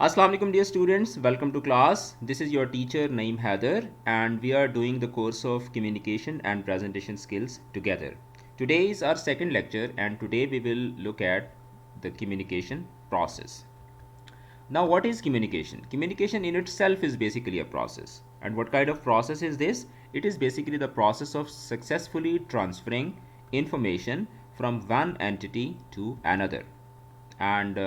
Assalamu alaikum dear students, welcome to class. This is your teacher Naeem Haider and we are doing the course of communication and presentation skills together. Today is our second lecture and today we will look at the communication process. Now what is communication? Communication in itself is basically a process. And what kind of process is this? It is basically the process of successfully transferring information from one entity to another. And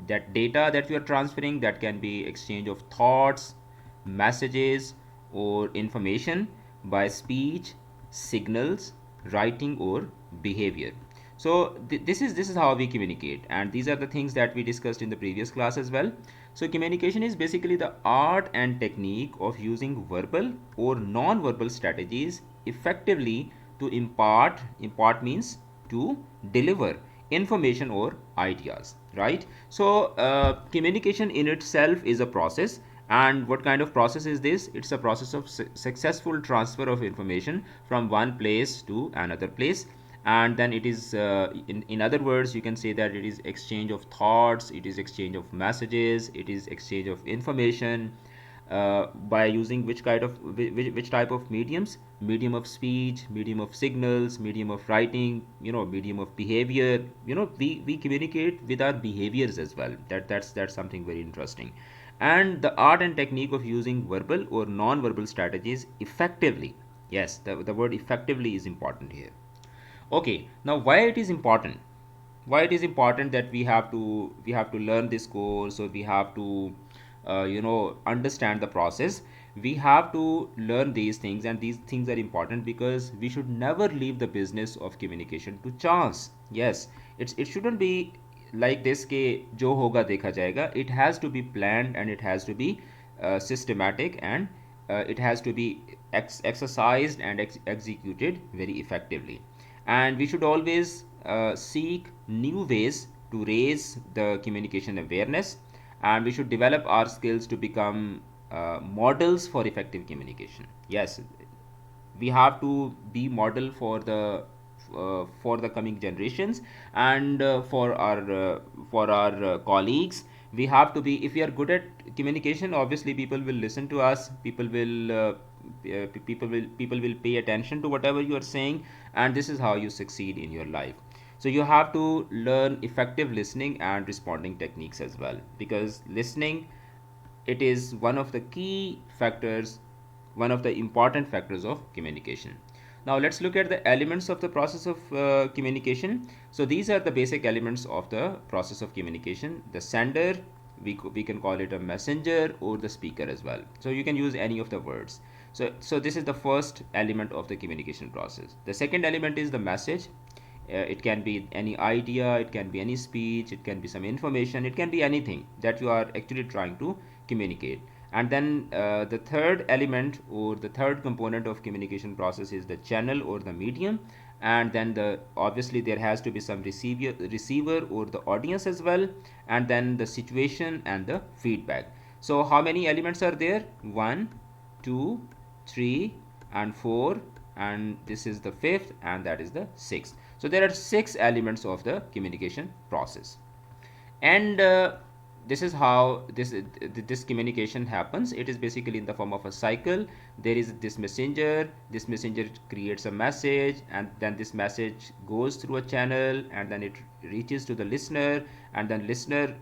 that data that we are transferring, that can be exchange of thoughts, messages or information by speech, signals, writing or behavior. So this is how we communicate, and these are the things that we discussed in the previous class as well. So communication is basically the art and technique of using verbal or non-verbal strategies effectively to impart means to deliver information or ideas, right? So communication in itself is a process. And what kind of process is this? It's a process of successful transfer of information from one place to another place. And then it is in other words, you can say that it is exchange of thoughts, it is exchange of messages, it is exchange of information by using which type of mediums: medium of speech, medium of signals, medium of writing, medium of behavior. We communicate with our behaviors as well. That's something very interesting. And the art and technique of using verbal or non-verbal strategies effectively. Yes, the word effectively is important here. Okay, now why it is important? Why it is important that we have to learn this course, or we have to understand the process. We have to learn these things, and these things are important because we should never leave the business of communication to chance. Yes, it shouldn't be like this ke jo hoga dekha jayega. It has to be planned, and it has to be systematic, and it has to be exercised and executed very effectively. And we should always seek new ways to raise the communication awareness, and we should develop our skills to become models for effective communication. Yes, we have to be model for the coming generations, and for our colleagues. We have to be, if we are good at communication, obviously people will listen to us, people will pay attention to whatever you are saying, and this is how you succeed in your life. So you have to learn effective listening and responding techniques as well, because listening, it is one of the key factors, one of the important factors of communication. Now let's look at the elements of the process of communication. So these are the basic elements of the process of communication. The sender, we can call it a messenger or the speaker as well. So you can use any of the words. So this is the first element of the communication process. The second element is the message. It can be any idea, it can be any speech, it can be some information, it can be anything that you are actually trying to communicate. And then the third element or the third component of communication process is the channel or the medium. And then obviously there has to be some receiver or the audience as well. And then the situation and the feedback. So how many elements are there? 1, 2, 3 and 4, and this is the fifth, and that is the sixth. So there are 6 elements of the communication process. And this is how this communication happens. It is basically in the form of a cycle. There is this messenger. This messenger creates a message, and then this message goes through a channel, and then it reaches to the listener, and then listener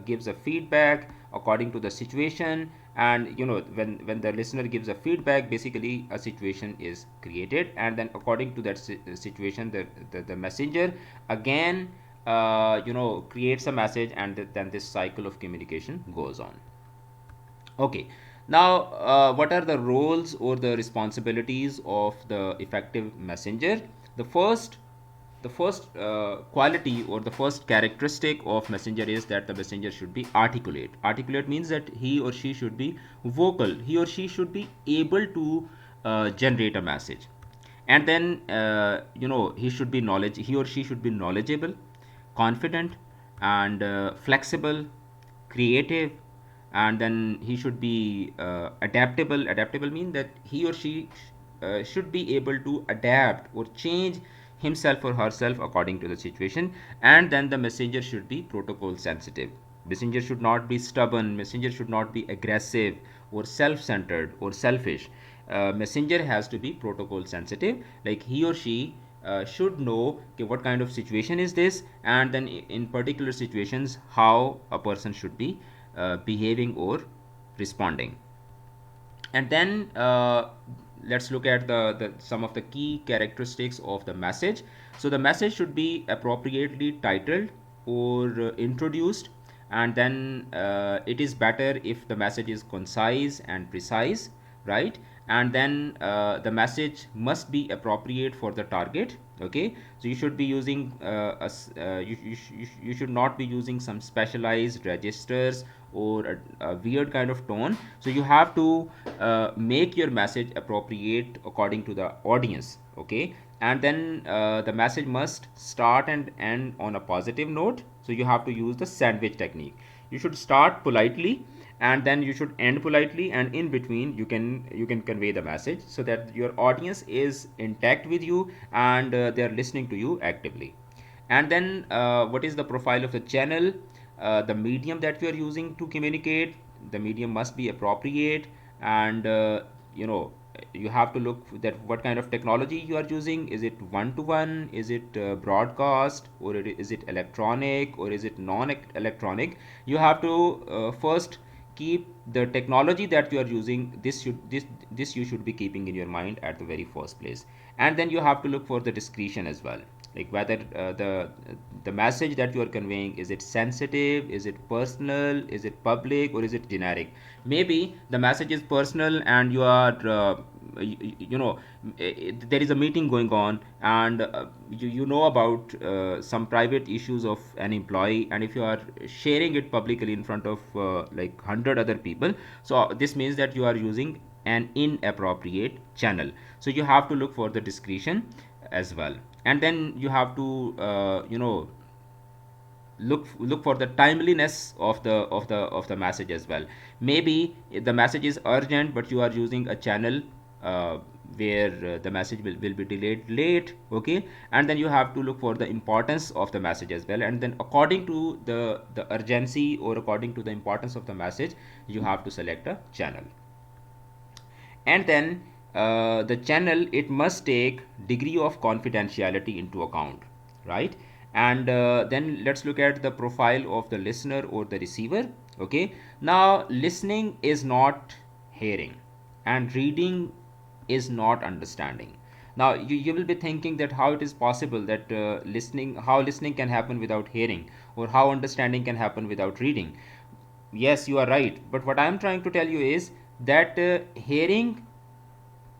gives a feedback according to the situation. And when the listener gives a feedback, basically a situation is created, and then according to that situation, the messenger again creates a message, and then this cycle of communication goes on. Okay, now what are the roles or the responsibilities of the effective messenger? The first quality or the first characteristic of messenger is that the messenger should be articulate. Articulate means that he or she should be vocal. He or she should be able to generate a message. And then he or she should be knowledgeable, confident, and flexible, creative. And then he should be adaptable means that he or she should be able to adapt or change himself or herself according to the situation. And then the messenger should be protocol sensitive. Messenger should not be stubborn. Messenger should not be aggressive or self-centered or selfish. Messenger has to be protocol sensitive. Like he or she should know, okay, what kind of situation is this, and then in particular situations how a person should be behaving or responding. And then let's look at the some of the key characteristics of the message. So the message should be appropriately titled or introduced, and then it is better if the message is concise and precise, right? And then the message must be appropriate for the target. Okay, so you should be using you should not be using some specialized registers or a weird kind of tone. So you have to make your message appropriate according to the audience. Okay, and then the message must start and end on a positive note. So you have to use the sandwich technique. You should start politely, and then you should end politely, and in between you can convey the message so that your audience is intact with you, and they are listening to you actively. And then what is the profile of the channel, the medium that we are using to communicate? The medium must be appropriate, and you have to look that what kind of technology you are using. Is it one to one, is it broadcast, or is it electronic, or is it non electronic? You have to first keep the technology that you are using. This you should be keeping in your mind at the very first place. And then you have to look for the discretion as well, like whether the message that you are conveying, is it sensitive, is it personal, is it public, or is it generic? Maybe the message is personal, and you are there is a meeting going on, and you know about some private issues of an employee, and if you are sharing it publicly in front of like 100 other people, so this means that you are using an inappropriate channel. So you have to look for the discretion as well. And then you have to look for the timeliness of the message as well. Maybe the message is urgent, but you are using a channel where the message will be delayed late. Okay, and then you have to look for the importance of the message as well, and then according to the urgency or according to the importance of the message, you have to select a channel. And then the channel, it must take degree of confidentiality into account, right? And then let's look at the profile of the listener or the receiver. Okay, now listening is not hearing, and reading is not understanding. Now you will be thinking that how it is possible that listening can happen without hearing, or how understanding can happen without reading. Yes, you are right, but what I am trying to tell you is that hearing,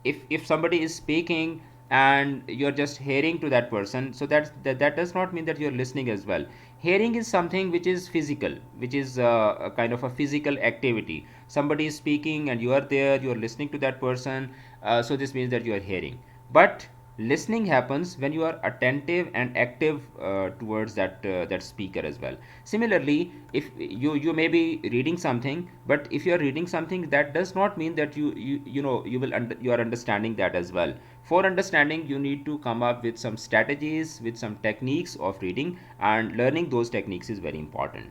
if somebody is speaking and you're just hearing to that person, so that does not mean that you're listening as well. Hearing is something which is physical, which is a kind of a physical activity. Somebody is speaking and you are there, you're listening to that person, so this means that you are hearing. But listening happens when you are attentive and active towards that speaker as well. Similarly, if you may be reading something, but if you are reading something, that does not mean that you are understanding that as well. For understanding, you need to come up with some strategies, with some techniques of reading, and learning those techniques is very important.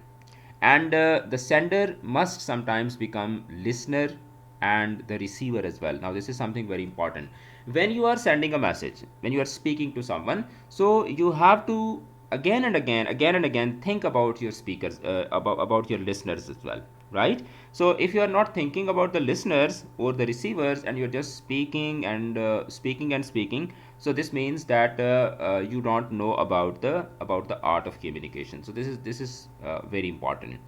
And the sender must sometimes become listener and the receiver as well. Now this is something very important. When you are sending a message, when you are speaking to someone, so you have to again and again think about your speakers, about your listeners as well, right? So if you are not thinking about the listeners or the receivers, and you're just speaking and speaking, so this means that you don't know about the art of communication. So this is very important.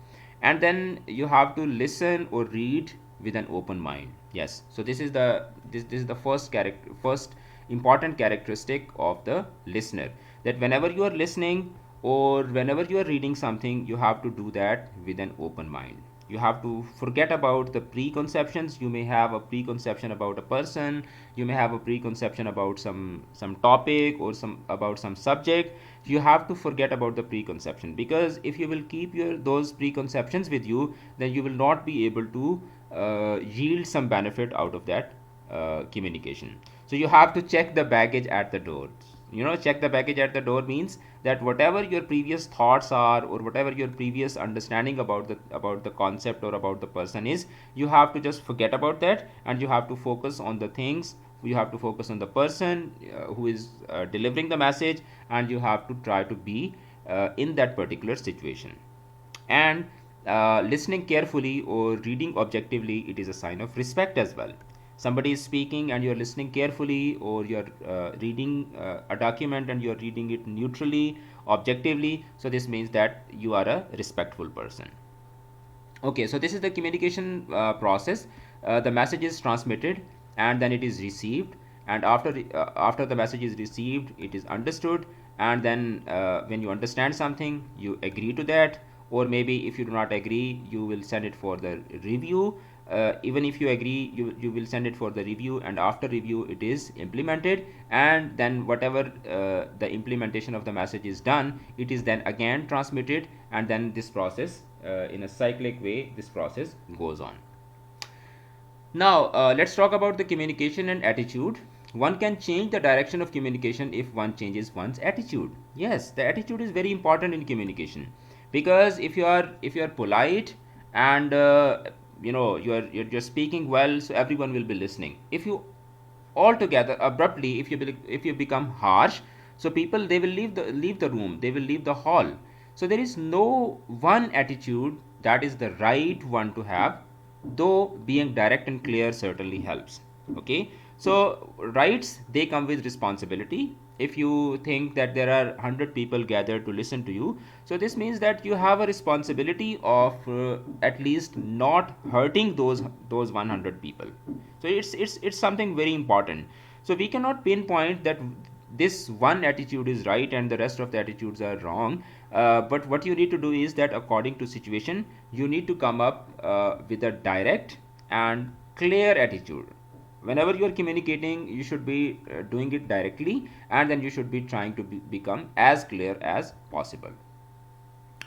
And then you have to listen or read with an open mind. Yes, so this is the first important characteristic of the listener, that whenever you are listening or whenever you are reading something, you have to do that with an open mind. You have to forget about the preconceptions. You may have a preconception about a person, you may have a preconception about some topic or some subject. You have to forget about the preconception, because if you will keep your those preconceptions with you, then you will not be able to yield some benefit out of that communication. So you have to check the baggage at the door. check the baggage at the door means that whatever your previous thoughts are, or whatever your previous understanding about the concept or about the person is, you have to just forget about that, and you have to focus on the things. You have to focus on the person who is delivering the message, and you have to try to be in that particular situation. And listening carefully or reading objectively, it is a sign of respect as well. Somebody is speaking and you're listening carefully, or you're reading a document and you're reading it neutrally, objectively, so this means that you are a respectful person. Okay, so this is the communication process. The message is transmitted, and then it is received, and after the message is received, it is understood, and then when you understand something, you agree to that, or maybe if you do not agree, you will send it for the review. Even if you agree, you will send it for the review, and after review it is implemented, and then whatever the implementation of the message is done, it is then again transmitted, and then this process, in a cyclic way, this process goes on. Now, let's talk about the communication and attitude. One can change the direction of communication if one changes one's attitude. Yes, the attitude is very important in communication, because if you are polite, and you're speaking well, so everyone will be listening. If you altogether abruptly, if you become harsh, so people, they will leave the room, they will leave the hall. So there is no one attitude that is the right one to have, though being direct and clear certainly helps. Okay, so rights, they come with responsibility. If you think that there are 100 people gathered to listen to you, so this means that you have a responsibility of at least not hurting those 100 people. So it's something very important. So we cannot pinpoint that this one attitude is right and the rest of the attitudes are wrong. But what you need to do is that according to situation, you need to come up with a direct and clear attitude. Whenever you are communicating, you should be doing it directly, and then you should be trying to become as clear as possible.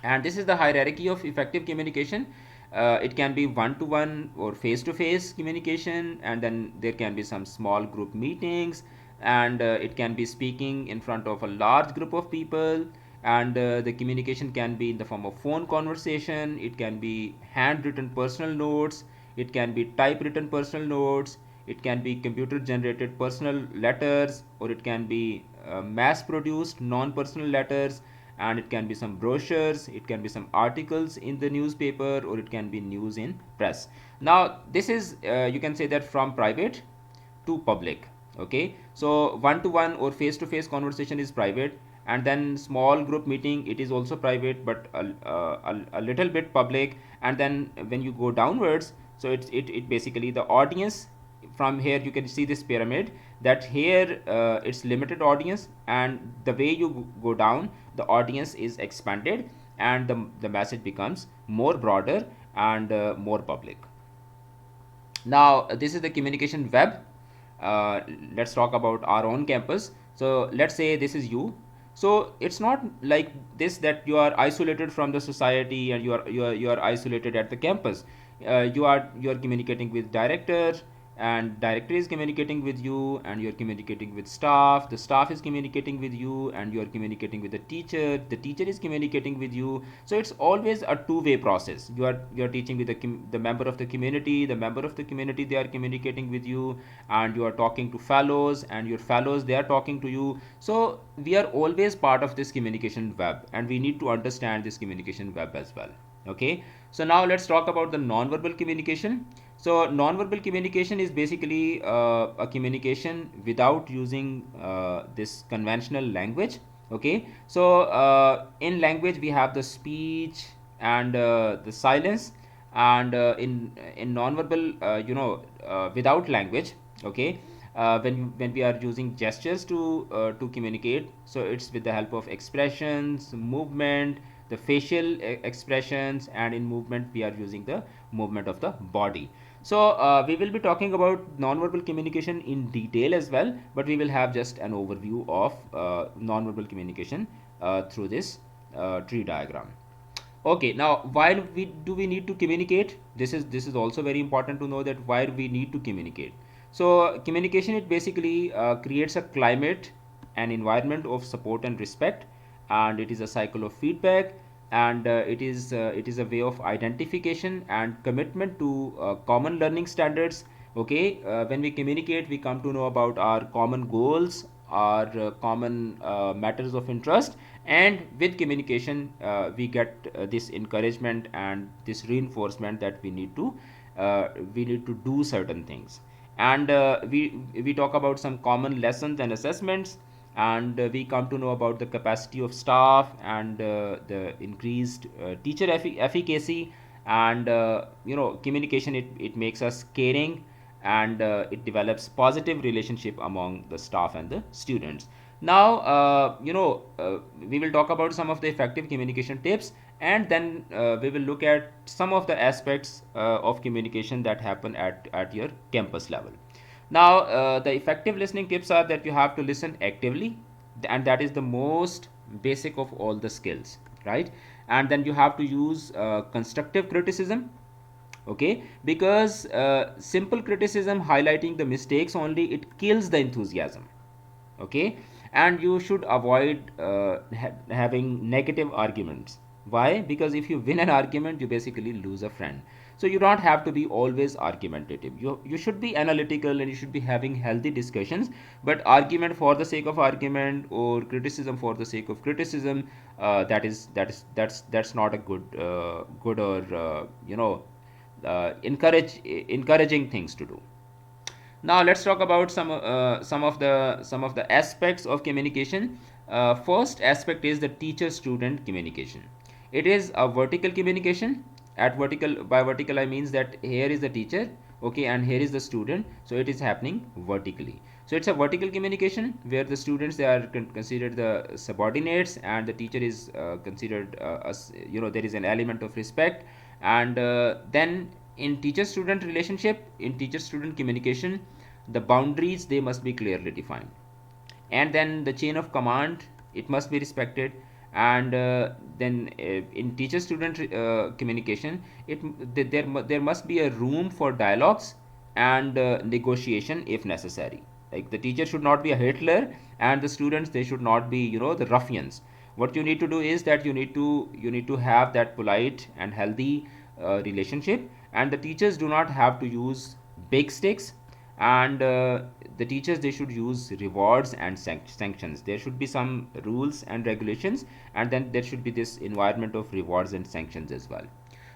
And this is the hierarchy of effective communication. It can be one-to-one or face-to-face communication, and then there can be some small group meetings, and it can be speaking in front of a large group of people, and the communication can be in the form of phone conversation, it can be handwritten personal notes, it can be typewritten personal notes, it can be computer generated personal letters, or it can be mass produced non personal letters, and it can be some brochures, it can be some articles in the newspaper, or it can be news in press. Now this is, you can say that, from private to public. Okay, so one to one or face to face conversation is private, and then small group meeting, it is also private, but a little bit public. And then when you go downwards, so it basically the audience. From here you can see this pyramid, that here it's limited audience, and the way you go down, the audience is expanded, and the message becomes more broader and more public. Now this is the communication web. uh, let's talk about our own campus. So let's say this is you. So it's not like this, that you are isolated from the society and you are isolated at the campus. You are communicating with director, and director is communicating with you, and you're communicating with staff, the staff is communicating with you, and you're communicating with the teacher is communicating with you. So it's always a two-way process. You are teaching with the member of the community, the member of the community, they are communicating with you, and you are talking to fellows, and your fellows, they are talking to you. So we are always part of this communication web, and we need to understand this communication web as well. Okay, so now let's talk about the non-verbal communication. So non-verbal communication is basically a communication without using this conventional language. Okay, so in language we have the speech and the silence, and in non-verbal, without language. Okay, when we are using gestures to communicate, so it's with the help of expressions, movement, the facial expressions, and in movement we are using the movement of the body. So we will be talking about non-verbal communication in detail as well, but we will have just an overview of non-verbal communication through this tree diagram. Okay, now why do we need to communicate? This is also very important to know, that why we need to communicate. So communication, it basically creates a climate an environment of support and respect, and it is a cycle of feedback, and it is a way of identification and commitment to common learning standards. Okay, when we communicate, we come to know about our common goals, our common matters of interest, and with communication we get this encouragement and this reinforcement that we need to do certain things. And we talk about some common lessons and assessments, and we come to know about the capacity of staff, and the increased teacher efficacy, and communication, it makes us caring, and it develops positive relationship among the staff and the students. Now we will talk about some of the effective communication tips, and then we will look at some of the aspects of communication that happen at your campus level. Now the effective listening tips are that you have to listen actively, and that is the most basic of all the skills, right? And then you have to use constructive criticism. Okay, because simple criticism highlighting the mistakes only, it kills the enthusiasm. Okay, and you should avoid having negative arguments. Why? Because if you win an argument, you basically lose a friend. So you don't have to be always argumentative. You should be analytical, and you should be having healthy discussions. But argument for the sake of argument, or criticism for the sake of criticism, that's not a good or encouraging things to do. Now let's talk about some of the aspects of communication. First aspect is the teacher student communication. It is a vertical communication. At vertical, by vertical I means that here is the teacher, okay, and here is the student, so it is happening vertically. So it's a vertical communication where the students, they are considered the subordinates, and the teacher is considered as, there is an element of respect. And then in teacher student relationship, in teacher student communication, the boundaries, they must be clearly defined, and then the chain of command, it must be respected. And then in teacher student communication, there must be a room for dialogues and negotiation if necessary. Like, the teacher should not be a Hitler, and the students, they should not be, the ruffians. What you need to do is that you need to have that polite and healthy relationship, and the teachers do not have to use big sticks, and the teachers, they should use rewards and sanctions. There should be some rules and regulations, and then there should be this environment of rewards and sanctions as well.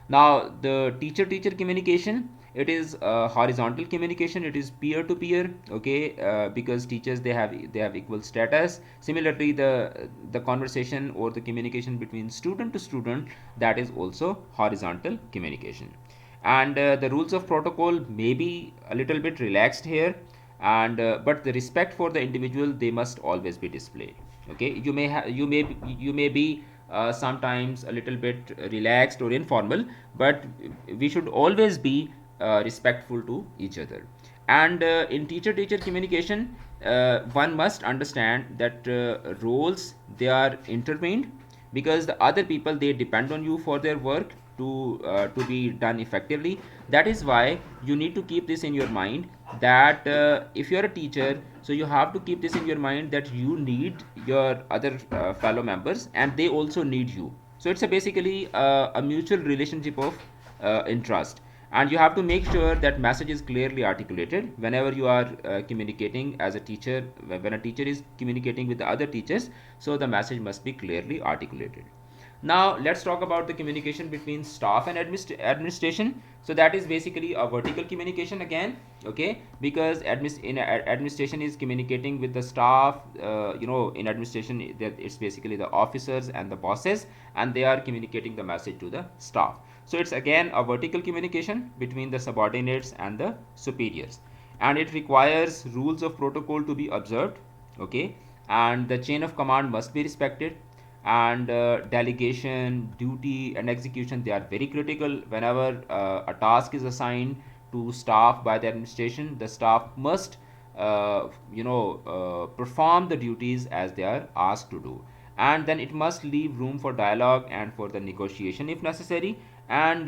Now the teacher teacher communication, it is horizontal communication. It is peer to peer. Okay, because teachers, they have equal status. Similarly, the conversation or the communication between student to student, that is also horizontal communication. And the rules of protocol may be a little bit relaxed here, and but the respect for the individual, they must always be displayed. Okay, you may be sometimes a little bit relaxed or informal, but we should always be respectful to each other. And in teacher teacher communication, one must understand that roles, they are intertwined, because the other people, they depend on you for their work to be done effectively. That is why you need to keep this in your mind, that if you are a teacher, so you have to keep this in your mind, that you need your other fellow members, and they also need you. So it's basically a mutual relationship of interest, and you have to make sure that message is clearly articulated whenever you are communicating as a teacher. When a teacher is communicating with the other teachers, so the message must be clearly articulated. Now let's talk about the communication between staff and administration. So that is basically a vertical communication again. Okay, because administration is communicating with the staff. In administration, it's basically the officers and the bosses, and they are communicating the message to the staff. So it's again a vertical communication between the subordinates and the superiors, and it requires rules of protocol to be observed. Okay, and the chain of command must be respected, and delegation, duty, and execution, they are very critical. Whenever a task is assigned to staff by the administration, the staff must perform the duties as they are asked to do, and then it must leave room for dialogue and for the negotiation if necessary. And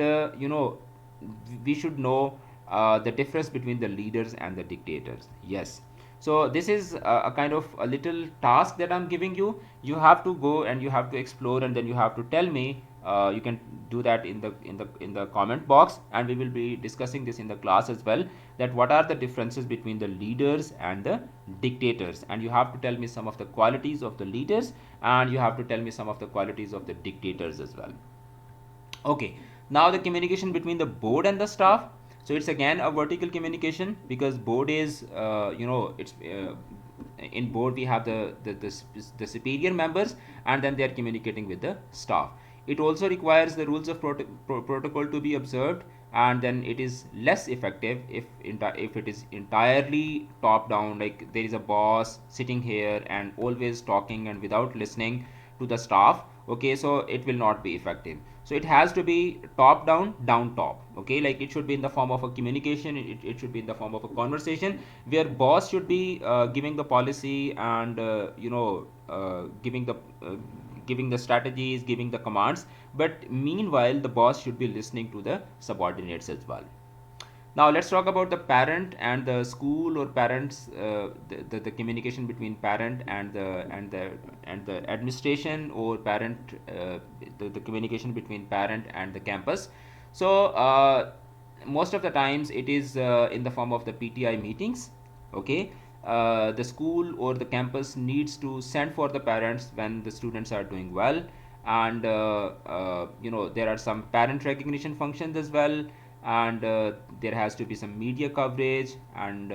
we should know the difference between the leaders and the dictators. Yes, So this is a kind of a little task that I'm giving you. You have to go and you have to explore, and then you have to tell me. You can do that in the comment box, and we will be discussing this in the class as well. That what are the differences between the leaders and the dictators, and you have to tell me some of the qualities of the leaders, and you have to tell me some of the qualities of the dictators as well. Okay, now the communication between the board and the staff. So it's again a vertical communication, because board is it's in board we have the superior members, and then they are communicating with the staff. It also requires the rules of protocol to be observed, and then it is less effective if it is entirely top down, like there is a boss sitting here and always talking and without listening to the staff. Okay, so it will not be effective. So it has to be top down, down top. Okay, like it should be in the form of a communication, it should be in the form of a conversation, where boss should be giving the policy, and giving the strategies, giving the commands, but meanwhile the boss should be listening to the subordinates as well. Now let's talk about the parent and the school, or parents, the communication between parent and the administration, or parent, the communication between parent and the campus. So most of the times it is in the form of the PTI meetings. Okay, the school or the campus needs to send for the parents when the students are doing well, and there are some parent recognition functions as well, and there has to be some media coverage, and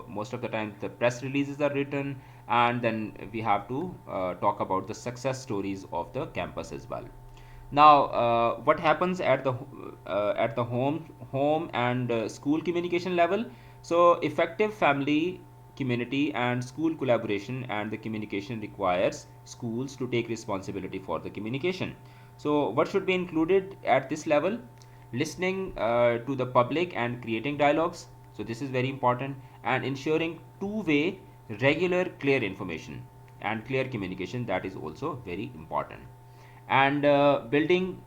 most of the time the press releases are written, and then we have to talk about the success stories of the campus as well. Now what happens at the home and school communication level? So effective family, community and school collaboration and the communication requires schools to take responsibility for the communication. So what should be included at this level? Listening to the public and creating dialogues, so this is very important, and ensuring two-way, regular, clear information and clear communication, that is also very important. And building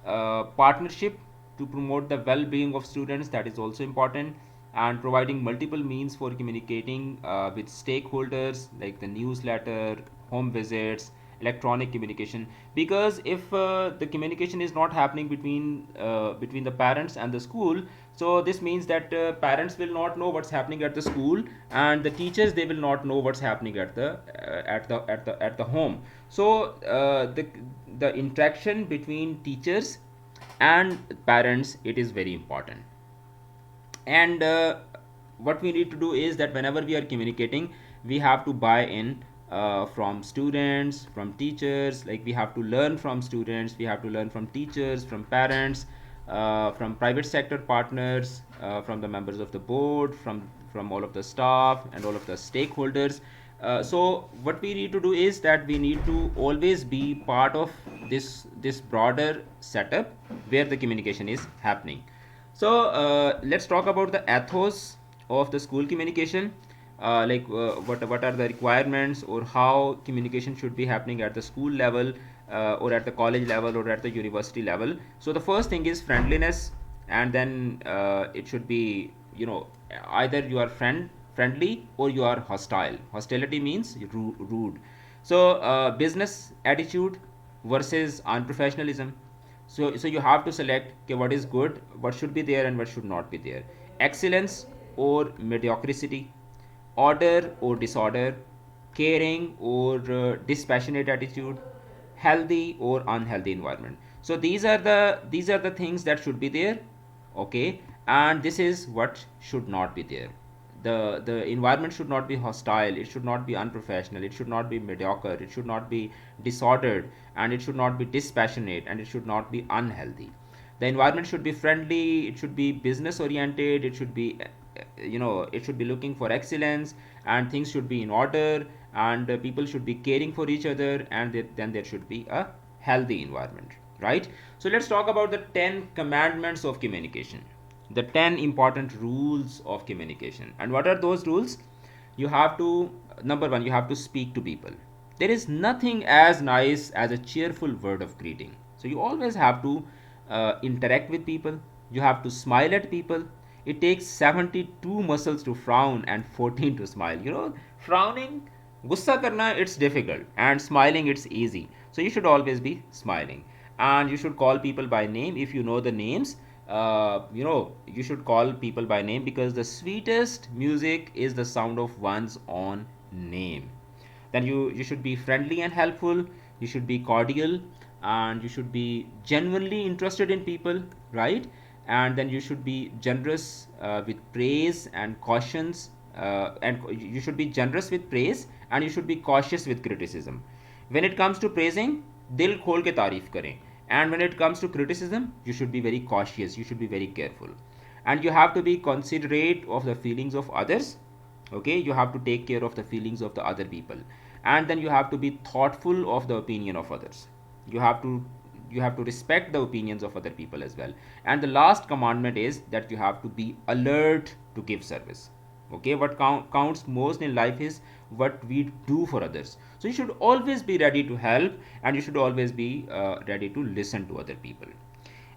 partnership to promote the well-being of students, that is also important, and providing multiple means for communicating with stakeholders, like the newsletter, home visits, electronic communication. Because if the communication is not happening between the parents and the school, so this means that parents will not know what's happening at the school, and the teachers, they will not know what's happening at the home. So the interaction between teachers and parents, it is very important. And what we need to do is that whenever we are communicating, we have to buy in from students, from teachers, like we have to learn from students, we have to learn from teachers, from parents, from private sector partners, from the members of the board, from all of the staff and all of the stakeholders. So what we need to do is that we need to always be part of this broader setup where the communication is happening. So let's talk about the ethos of the school communication. What are the requirements, or how communication should be happening at the school level, or at the college level, or at the university level. So the first thing is friendliness, and then it should be, either you are friendly or you are hostile. Hostility means rude. So business attitude versus unprofessionalism. So you have to select, okay, what is good, what should be there and what should not be there. Excellence or mediocrity, order or disorder, caring or dispassionate attitude, healthy or unhealthy environment. So these are the things that should be there. Okay, and this is what should not be there. The environment should not be hostile, it should not be unprofessional, it should not be mediocre, it should not be disordered, and it should not be dispassionate, and it should not be unhealthy. The environment should be friendly, it should be business oriented, it should be it should be looking for excellence, and things should be in order, and people should be caring for each other, and then there should be a healthy environment, right? So let's talk about the 10 commandments of communication, the 10 important rules of communication. And what are those rules? You have to, number one, you have to speak to people. There is nothing as nice as a cheerful word of greeting. So you always have to interact with people, you have to smile at people. it takes 72 muscles to frown and 14 to smile. Frowning, gussa karna, it's difficult, and smiling, it's easy. So you should always be smiling, and you should call people by name if you know the names. You should call people by name, because the sweetest music is the sound of one's own name. Then you should be friendly and helpful. You should be cordial, and you should be genuinely interested in people, right? And then you should be generous with praise and cautions, and you should be generous with praise, and you should be cautious with criticism. When it comes to praising, dil khol ke tareef करें, and when it comes to criticism, you should be very cautious, you should be very careful, and you have to be considerate of the feelings of others. Okay, you have to take care of the feelings of the other people, and then you have to be thoughtful of the opinion of others. You have to respect the opinions of other people as well. And the last commandment is that you have to be alert to give service. Okay, what counts most in life is what we do for others. So you should always be ready to help, and you should always be ready to listen to other people.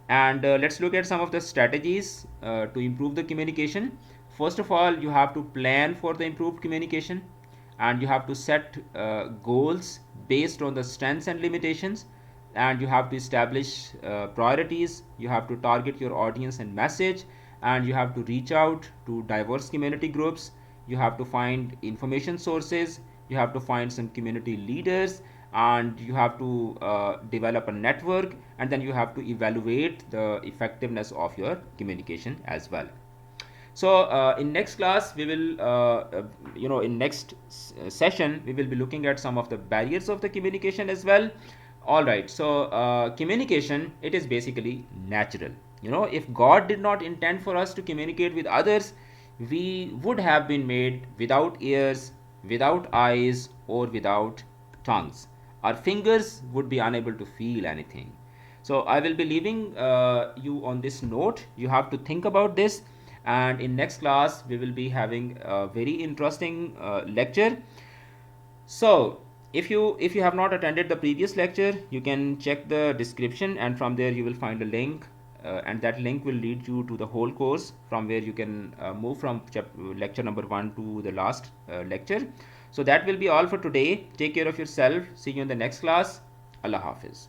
And let's look at some of the strategies to improve the communication. First of all, you have to plan for the improved communication, and you have to set goals based on the strengths and limitations, and you have to establish priorities. You have to target your audience and message, and you have to reach out to diverse community groups. You have to find information sources. You have to find some community leaders, and you have to develop a network, and then you have to evaluate the effectiveness of your communication as well. So in next class we will in next session we will be looking at some of the barriers of the communication as well. All right, so communication, it is basically natural. If God did not intend for us to communicate with others, we would have been made without ears, without eyes, or without tongues. Our fingers would be unable to feel anything. So I will be leaving you on this note. You have to think about this, and in next class we will be having a very interesting lecture. So if you have not attended the previous lecture, you can check the description, and from there you will find a link, and that link will lead you to the whole course, from where you can move from lecture number 1 to the last lecture. So that will be all for today. Take care of yourself. See you in the next class. Allah Hafiz.